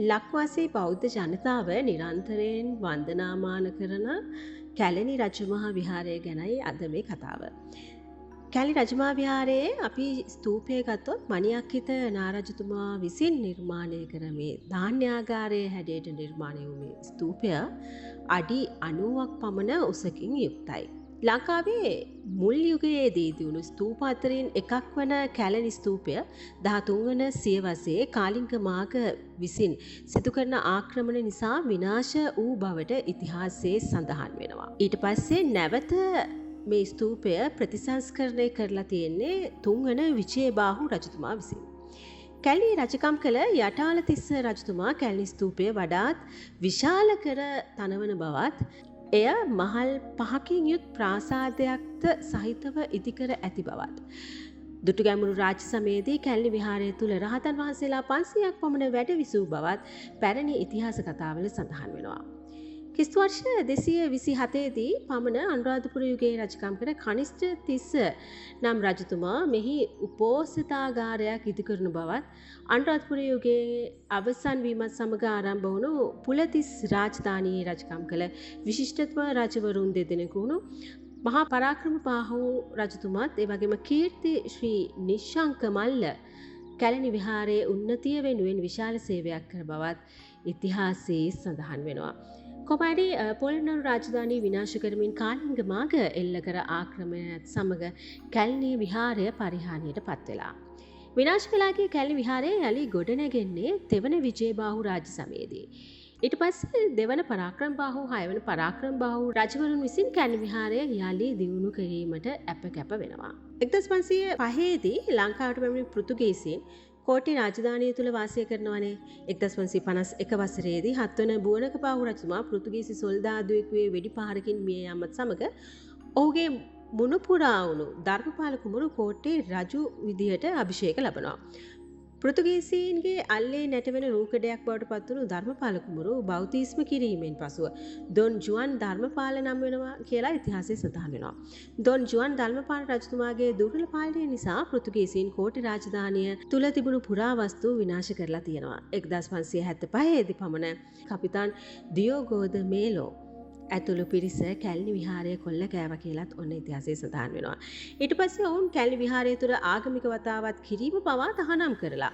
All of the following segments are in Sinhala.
ලක්වාසී බෞද්ධ ජනතාව නිරන්තරයෙන් වන්දනාමාන කරන කැලණි රජමහා විහාරය ගැනයි අද මේ කතාව. කැලණි රජමහා විහාරයේ අපි ස්තූපය ගත්තොත් මණියක්කිත නාරජතුමා විසින් නිර්මාණය කර මේ ධාන්‍යාගාරයේ හැඩයට නිර්මාණය වූ මේ ස්තූපය අඩි 90ක් පමණ උසකින් යුක්තයි. ලංකාවේ මුල් යුගයේදී දියුණු ස්තූප අතරින් එකක් වන කැලණි ස්තූපය 13 වන සියවසේ කාලිංග මාඝ විසින් සිදු කරන ආක්‍රමණ නිසා විනාශ වූ බවට ඉතිහාසයේ සඳහන් වෙනවා. ඊට පස්සේ නැවත මේ ස්තූපය ප්‍රතිසංස්කරණය කරලා තියෙන්නේ 3 වන විජයබාහු රජතුමා විසින්. කැලණි රජකම් කළ යටාලතිස්ස රජතුමා කැලණි ස්තූපය වඩාත් විශාල කර තනවන බවත් එය මහල් 5කින් යුත් ප්‍රාසාදයක්ද සහිතව ඉදිකර ඇති බවත්. දුටුගැමුණු රාජ්‍ය සමයේදී කැලණි විහාරය තුල රහතන් වහන්සේලා 500ක් පමණ වැඩ විසූ බවත් පැරණි ඉතිහාස කතාවල සඳහන් වෙනවා. ක්‍රිස්තු වර්ෂ 227 දී පමණ අනුරාධපුර යුගයේ රජකම් කර කනිෂ්ඨ තිස්ස නම් රජතුමා මෙහි උපෝසථාගාරයක් ඉදිකරන බවත් අනුරාධපුර යුගයේ අවසන් වීමත් සමග ආරම්භ වුණු පුලතිස් රාජධානියේ රජකම් කළ විශිෂ්ටත්ව රජවරුන් දෙදෙනෙකු වුණු මහා පරාක්‍රමබාහු රජතුමාත් ඒ වගේම කීර්ති ශ්‍රී නිශ්ශංක මල්ල කැලණි විහාරයේ උන්නතිය වෙනුවෙන් විශාල සේවයක් කර බවත් ඉතිහාසයේ සඳහන් වෙනවා. කොපඩි පොළොන්නරු රාජධානිය විනාශ කරමින් කාලිංග මාඝ එල්ල කර ආක්‍රමණයත් සමග කැලණි විහාරය පරිහානියට පත් වෙලා. විනාශ වෙලා ගිය කැලණි විහාරය යලි ගොඩනැගෙන්නේ තෙවන විජයබාහු රාජ්‍ය සමයේදී. ඊට පස්සේ දෙවන පරාක්‍රමබාහු, හයවන පරාක්‍රමබාහු රජවරුන් විසින් කැලණි විහාරය යලි දියුණු කිරීමට අප වෙනවා. 1505 දී ලංකාවට පැමිණි පෘතුගීසීන් කෝටි රාජධානිය තුල වාසය කරනවානේ. 1551 වසරේදී 7 වන බුවනකපාහු රජතුමා පෘතුගීසි සොල්දාදුවෙකුගේ වෙඩි පහරකින් මිය යාමත් සමග ඔහුගේ මුණුපුරා වුණු ධර්මපාල කුමරු කෝට්ටේ රජු විදියට අභිෂේක ලබනවා. පෘතුගීසීන්ගේ අල්ලේ නැටවෙන රූකඩයක් බවට පත් වුණු ධර්මපාල කුමරු බෞතිස්ම කිරීමෙන් පසුව දොන් ජුවන් ධර්මපාල නම් වෙනවා කියලා ඉතිහාසයේ සඳහන් වෙනවා. දොන් ජුවන් ධර්මපාල රජතුමාගේ දුර්වල පාලනය නිසා පෘතුගීසීන් කෝටි රාජධානිය තුල තිබුණු පුරාවස්තු විනාශ කරලා තියෙනවා. 1575 දී පමණ කපිතාන් දියෝගෝද මේලෝ ඇතුළු පිරිස කැලණි විහාරය කොල්ල කෑවා කියලත් ඔන්න ඉතිහාසයේ සඳහන් වෙනවා. ඊට පස්සේ ඔවුන් කැලණි විහාරය තුර ආගමික වතාවත් කිරීම පවා තහනම් කරලා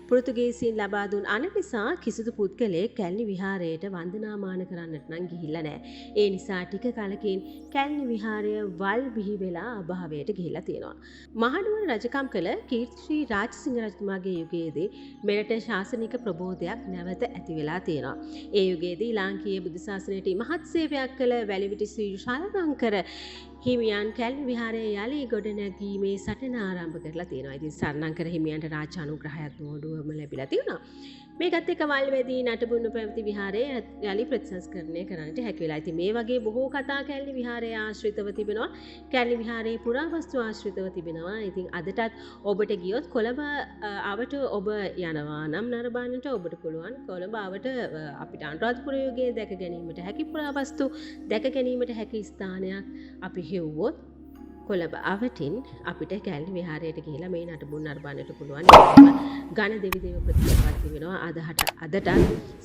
පෘතුගීසීන් ලබා දුන් අන නිසා කිසිදු පුද්ගලයෙක් කැලණි විහාරයට වන්දනාමාන කරන්නට නම් ගිහිල්ලා නැහැ. ඒ නිසා ටික කලකින් කැලණි විහාරය වල් බිහි වෙලා අභාවයට ගිහිල්ලා තියෙනවා. මහනුවර රජකම් කළ කීර්ති රාජසිංහ රජතුමාගේ යුගයේදී මෙරට ශාසනික ප්‍රබෝධයක් නැවත ඇති වෙලා තියෙනවා. ඒ යුගයේදී ලාංකීය බුදු සාසනයට මහත් සේවයක් කළ වැලිවිටි ශ්‍රී ශාලංකර හිමියන් කැලණි විහාරයේ යලි ගොඩනැගීමේ සටන ආරම්භ කරලා තියෙනවා. ඉතින් ශාලංකර හිමියන්ට රාජ අනුග්‍රහයත් නෝඩුවම ලැබිලා තියෙනවා. මේකත් එක්ක වල්වැදී නටබුන්න පැවති විහාරය යලි ප්‍රතිසංස්කරණය කරන්නට හැකි වෙලා. ඉතින් මේ වගේ බොහෝ කතා කැලණි විහාරයේ ආශ්‍රිතව තිබෙනවා. කැලණි විහාරයේ පුරාවස්තු ආශ්‍රිතව තිබෙනවා. ඉතින් අදටත් ඔබට ගියොත් කොළඹ ආවට ඔබ යනවා නම් නරඹන්නට ඔබට පුළුවන්. කොළඹ ආවට අපිට අනුරාධපුර යුගයේ දැක ගැනීමට හැකි පුරාවස්තු දැක ගැනීමට හැකි ස්ථානයක් අපි හෙව්වොත් කොළඹ අවටින් අපිට කැලණි විහාරයට ගිහිලා මේ නටබුන් නරඹන්නට පුළුවන්. ඝන දෙවි දේව ප්‍රතිමාවක් තිබෙනවා. අදටත්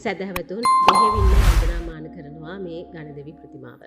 සදහවතුන් මෙහෙවින්න වන්දනාමාන කරනවා මේ ඝන දෙවි ප්‍රතිමාව.